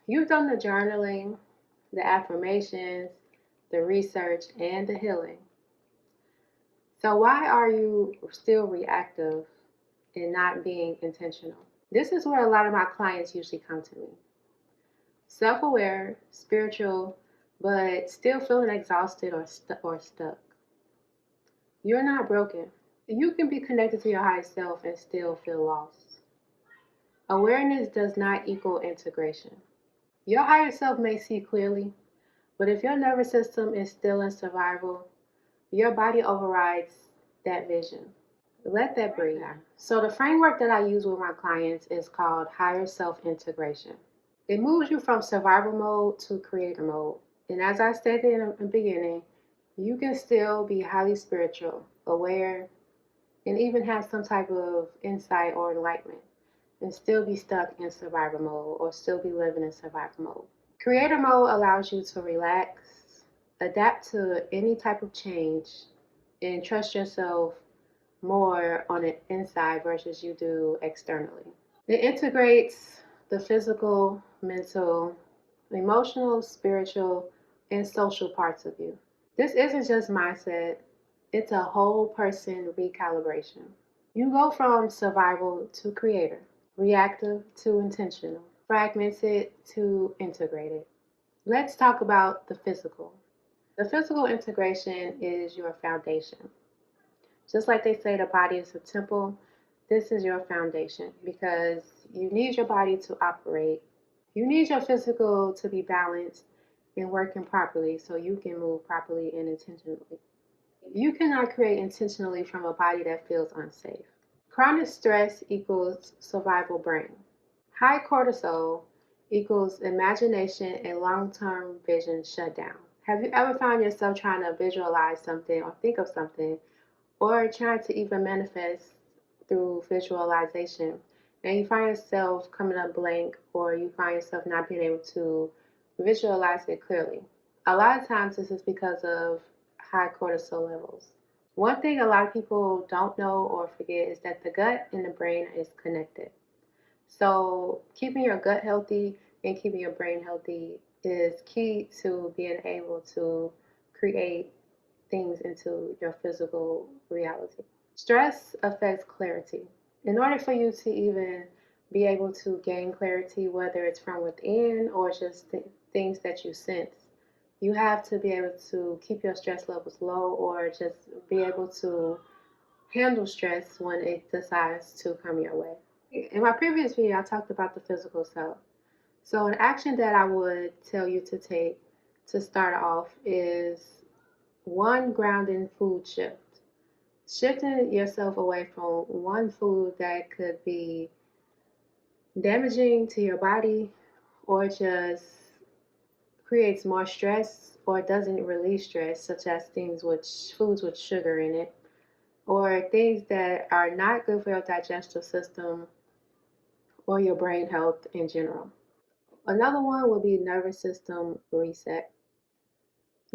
You've done the journaling, the affirmations, the research, and the healing. So, why are you still reactive and not being intentional? This is where a lot of my clients usually come to me. Self aware, spiritual, but still feeling exhausted or stuck. You're not broken. You can be connected to your higher self and still feel lost. Awareness does not equal integration. Your higher self may see clearly, but if your nervous system is still in survival, your body overrides that vision. Let that breathe. So, the framework that I use with my clients is called higher self integration. It moves you from survival mode to creator mode. And as I stated in the beginning, you can still be highly spiritual, aware, and even have some type of insight or enlightenment, and still be stuck in survival mode or still be living in survival mode. Creator mode allows you to relax, adapt to any type of change, and trust yourself more on the inside versus you do externally. It integrates the physical, mental, emotional, spiritual, and social parts of you. This isn't just mindset, it's a whole person recalibration. You go from survival to creator, reactive to intentional, fragmented to integrated. Let's talk about the physical. The physical integration is your foundation. Just like they say the body is a temple, this is your foundation because you need your body to operate. You need your physical to be balanced and working properly so you can move properly and intentionally. You cannot create intentionally from a body that feels unsafe. Chronic stress equals survival brain. High cortisol equals imagination and long-term vision shutdown. Have you ever found yourself trying to visualize something or think of something or trying to even manifest through visualization and you find yourself coming up blank or you find yourself not being able to visualize it clearly? A lot of times this is because of high cortisol levels. One thing a lot of people don't know or forget is that the gut and the brain is connected. So, keeping your gut healthy and keeping your brain healthy is key to being able to create things into your physical reality. Stress affects clarity. In order for you to even be able to gain clarity, whether it's from within or just things that you sense, you have to be able to keep your stress levels low or just be able to handle stress when it decides to come your way. In my previous video, I talked about the physical self. So, an action that I would tell you to take to start off is one grounding food shift. Shifting yourself away from one food that could be damaging to your body or just creates more stress or doesn't release stress, such as foods with sugar in it, or things that are not good for your digestive system or your brain health in general. Another one would be nervous system reset.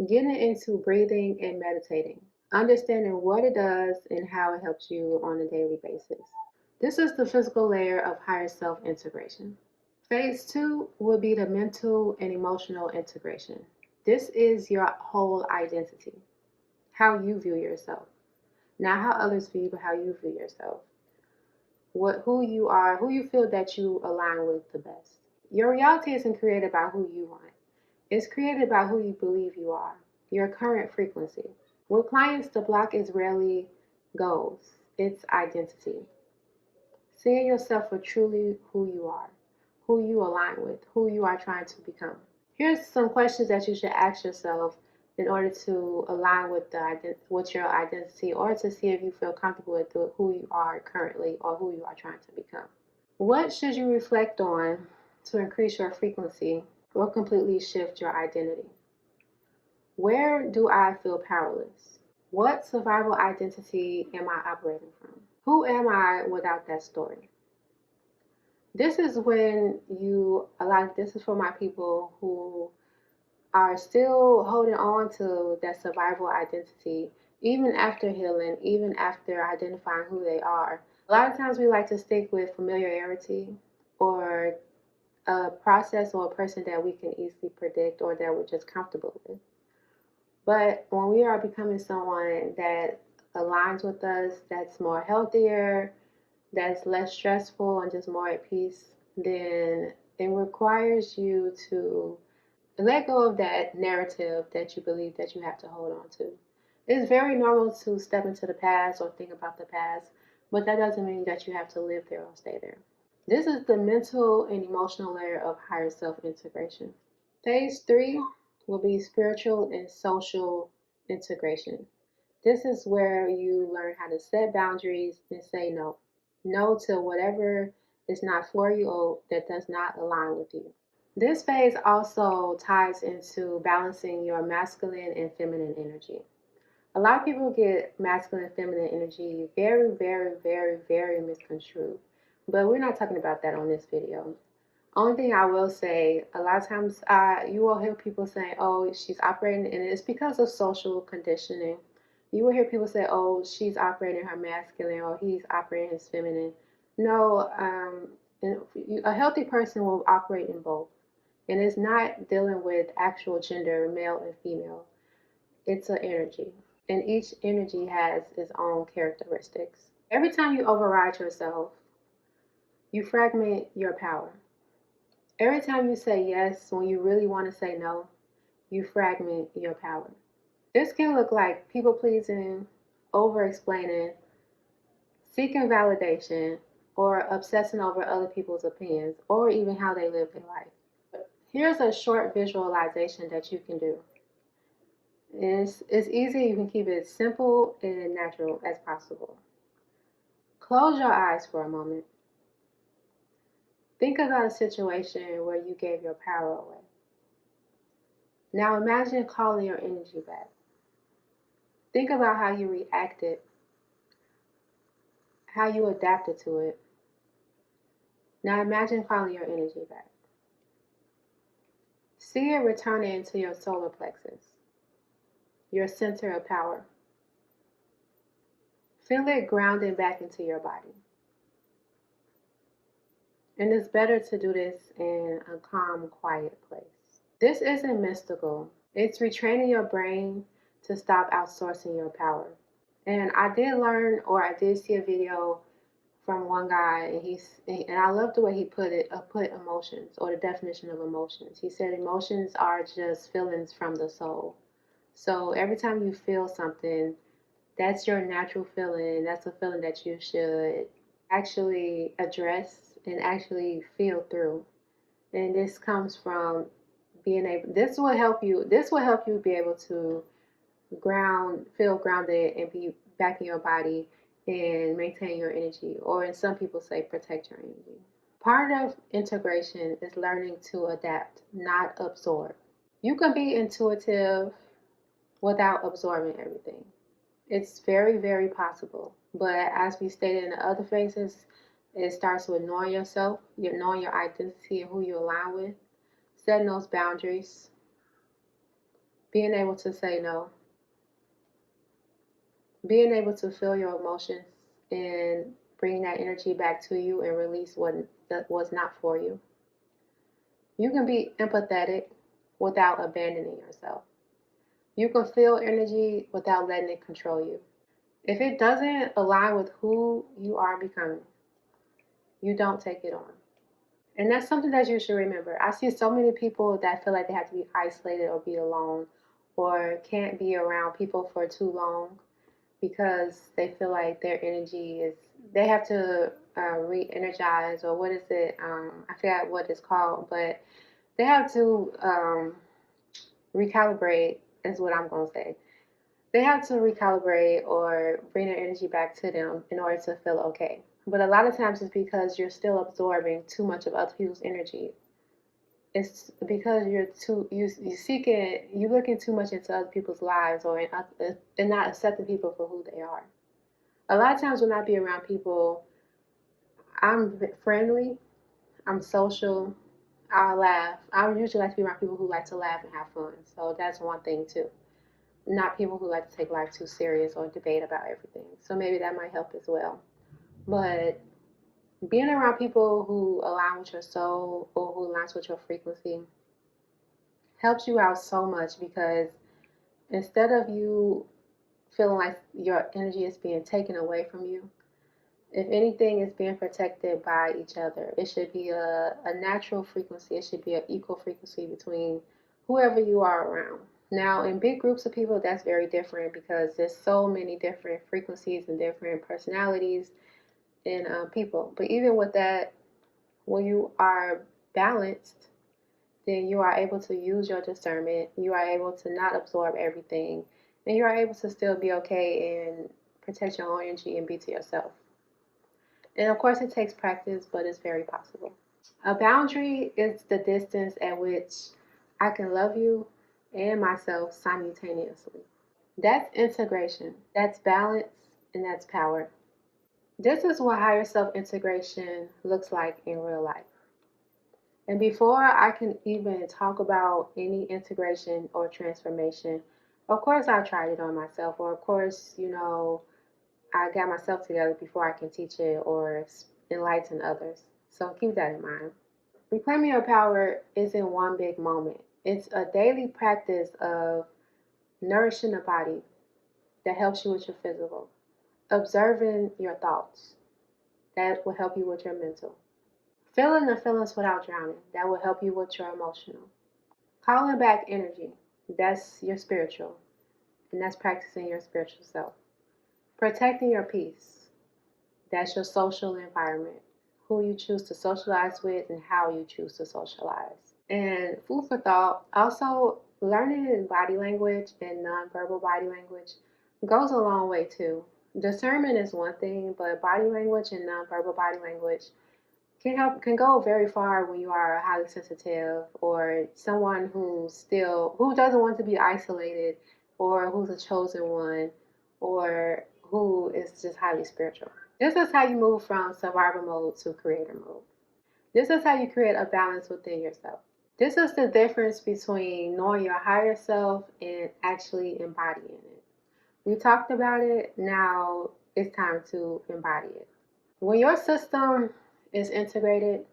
Getting into breathing and meditating, understanding what it does and how it helps you on a daily basis. This is the physical layer of higher self integration. Phase two would be the mental and emotional integration. This is your whole identity, how you view yourself. Not how others view you, but how you view yourself. Who you are, who you feel that you align with the best. Your reality isn't created by who you want. It's created by who you believe you are, your current frequency. With clients, the block is rarely goals, it's identity. Seeing yourself for truly who you are, who you align with, who you are trying to become. Here's some questions that you should ask yourself in order to align with with your identity or to see if you feel comfortable with who you are currently or who you are trying to become. What should you reflect on to increase your frequency or completely shift your identity? Where do I feel powerless? What survival identity am I operating from? Who am I without that story? This is when this is for my people who are still holding on to that survival identity, even after healing, even after identifying who they are. A lot of times we like to stick with familiarity or a process or a person that we can easily predict or that we're just comfortable with. But when we are becoming someone that aligns with us, that's more healthier, that's less stressful, and just more at peace, then it requires you to let go of that narrative that you believe that you have to hold on to. It's very normal to step into the past or think about the past, but that doesn't mean that you have to live there or stay there. This is the mental and emotional layer of higher self integration. Phase three will be spiritual and social integration. This is where you learn how to set boundaries and say no. No to whatever is not for you or that does not align with you. This phase also ties into balancing your masculine and feminine energy. A lot of people get masculine and feminine energy very, very, very, very misconstrued. But we're not talking about that on this video. Only thing I will say, a lot of times you will hear people say, oh, she's operating, and it's because of social conditioning. You will hear people say, oh, she's operating her masculine or he's operating his feminine. No, a healthy person will operate in both. And it's not dealing with actual gender, male and female. It's an energy. And each energy has its own characteristics. Every time you override yourself, you fragment your power. Every time you say yes when you really want to say no, you fragment your power. This can look like people pleasing, over explaining, seeking validation, or obsessing over other people's opinions, or even how they live their life. Here's a short visualization that you can do. It's easy, you can keep it simple and natural as possible. Close your eyes for a moment. Think about a situation where you gave your power away. Now imagine calling your energy back. Think about how you reacted, how you adapted to it. Now imagine calling your energy back. See it returning into your solar plexus, your center of power. Feel it grounding back into your body. And it's better to do this in a calm, quiet place. This isn't mystical. It's retraining your brain to stop outsourcing your power. And I did learn, or I did see a video from one guy, and I love the way he put it, put emotions, or the definition of emotions. He said emotions are just feelings from the soul. So every time you feel something, that's your natural feeling. That's a feeling that you should actually address and actually feel through. And this comes from being able, this will help you be able to feel grounded and be back in your body and maintain your energy, or as some people say, protect your energy. Part of integration is learning to adapt, not absorb. You can be intuitive without absorbing everything. It's very, very possible. But as we stated in the other phases, it starts with knowing yourself, knowing your identity and who you align with, setting those boundaries, being able to say no, being able to feel your emotions and bring that energy back to you and release what was not for you. You can be empathetic without abandoning yourself. You can feel energy without letting it control you. If it doesn't align with who you are becoming, you don't take it on. And that's something that you should remember. I see so many people that feel like they have to be isolated or be alone or can't be around people for too long because they feel like their energy is, they have to re-energize, or what is it? I forgot what it's called, but they have to recalibrate, is what I'm going to say. They have to recalibrate or bring their energy back to them in order to feel okay. But a lot of times it's because you're still absorbing too much of other people's energy. It's because you're looking too much into other people's lives, or and not accepting people for who they are. A lot of times when I be around people, I'm friendly, I'm social, I laugh. I usually like to be around people who like to laugh and have fun. So that's one thing too. Not people who like to take life too serious or debate about everything. So maybe that might help as well. But Being around people who align with your soul or who aligns with your frequency helps you out so much, because instead of you feeling like your energy is being taken away from you, if anything is being protected by each other. It should be a natural frequency. It should be an equal frequency between whoever you are around. Now, in big groups of people, that's very different, because there's so many different frequencies and different personalities in people. But even with that, when you are balanced, then you are able to use your discernment. You are able to not absorb everything, and you are able to still be okay and protect your own energy and be to yourself. And of course, it takes practice, but it's very possible. A boundary is the distance at which I can love you and myself simultaneously. That's integration, that's balance, and that's power. This is what higher self integration looks like in real life. And before I can even talk about any integration or transformation, of course, I tried it on myself, or of course, I got myself together before I can teach it or enlighten others. So keep that in mind. Reclaiming your power isn't one big moment. It's a daily practice of nourishing the body that helps you with your physical, observing your thoughts that will help you with your mental, feeling the feelings without drowning that will help you with your emotional, calling back energy, that's your spiritual, and that's practicing your spiritual self, protecting your peace, that's your social environment, who you choose to socialize with and how you choose to socialize. And food for thought, also learning body language and nonverbal body language goes a long way too. Discernment is one thing, but body language and nonverbal body language can go very far when you are highly sensitive, or someone who doesn't want to be isolated, or who's a chosen one, or who is just highly spiritual. This is how you move from survival mode to creator mode. This is how you create a balance within yourself. This is the difference between knowing your higher self and actually embodying it. We talked about it, now it's time to embody it. When your system is integrated,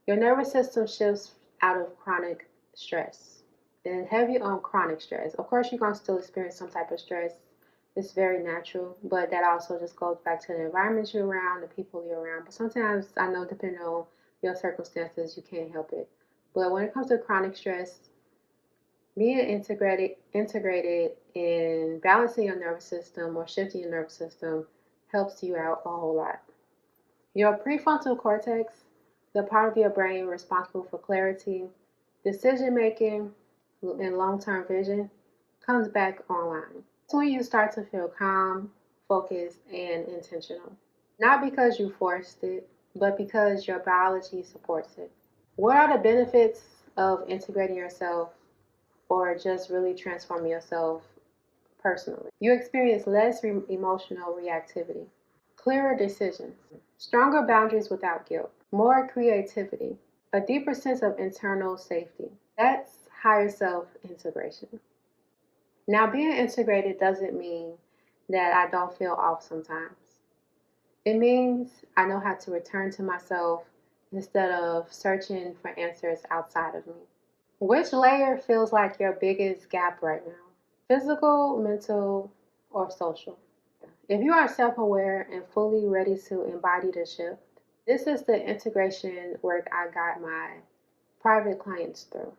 your nervous system shifts out of chronic stress and heavy on chronic stress. Of course, you're going to still experience some type of stress. It's very natural, but that also just goes back to the environment you're around, the people you're around. But sometimes, I know, depending on your circumstances, you can't help it. But when it comes to chronic stress, being integrated in balancing your nervous system or shifting your nervous system helps you out a whole lot. Your prefrontal cortex, the part of your brain responsible for clarity, decision making, and long term vision, comes back online. It's when you start to feel calm, focused, and intentional. Not because you forced it, but because your biology supports it. What are the benefits of integrating yourself or just really transforming yourself personally? You experience less emotional reactivity, clearer decisions, stronger boundaries without guilt, more creativity, a deeper sense of internal safety. That's higher self integration. Now, being integrated doesn't mean that I don't feel off sometimes. It means I know how to return to myself instead of searching for answers outside of me. Which layer feels like your biggest gap right now? Physical, mental, or social? If you are self aware and fully ready to embody the shift, this is the integration work I guide my private clients through.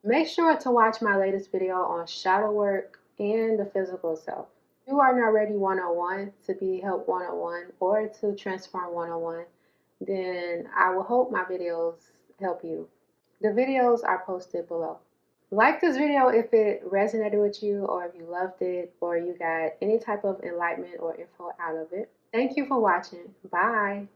Make sure to watch my latest video on shadow work and the physical self. If you are not ready 101 to be helped 101 or to transform 101, then I will hope my videos help you. The videos are posted below. Like this video if it resonated with you, or if you loved it, or you got any type of enlightenment or info out of it. Thank you for watching. Bye.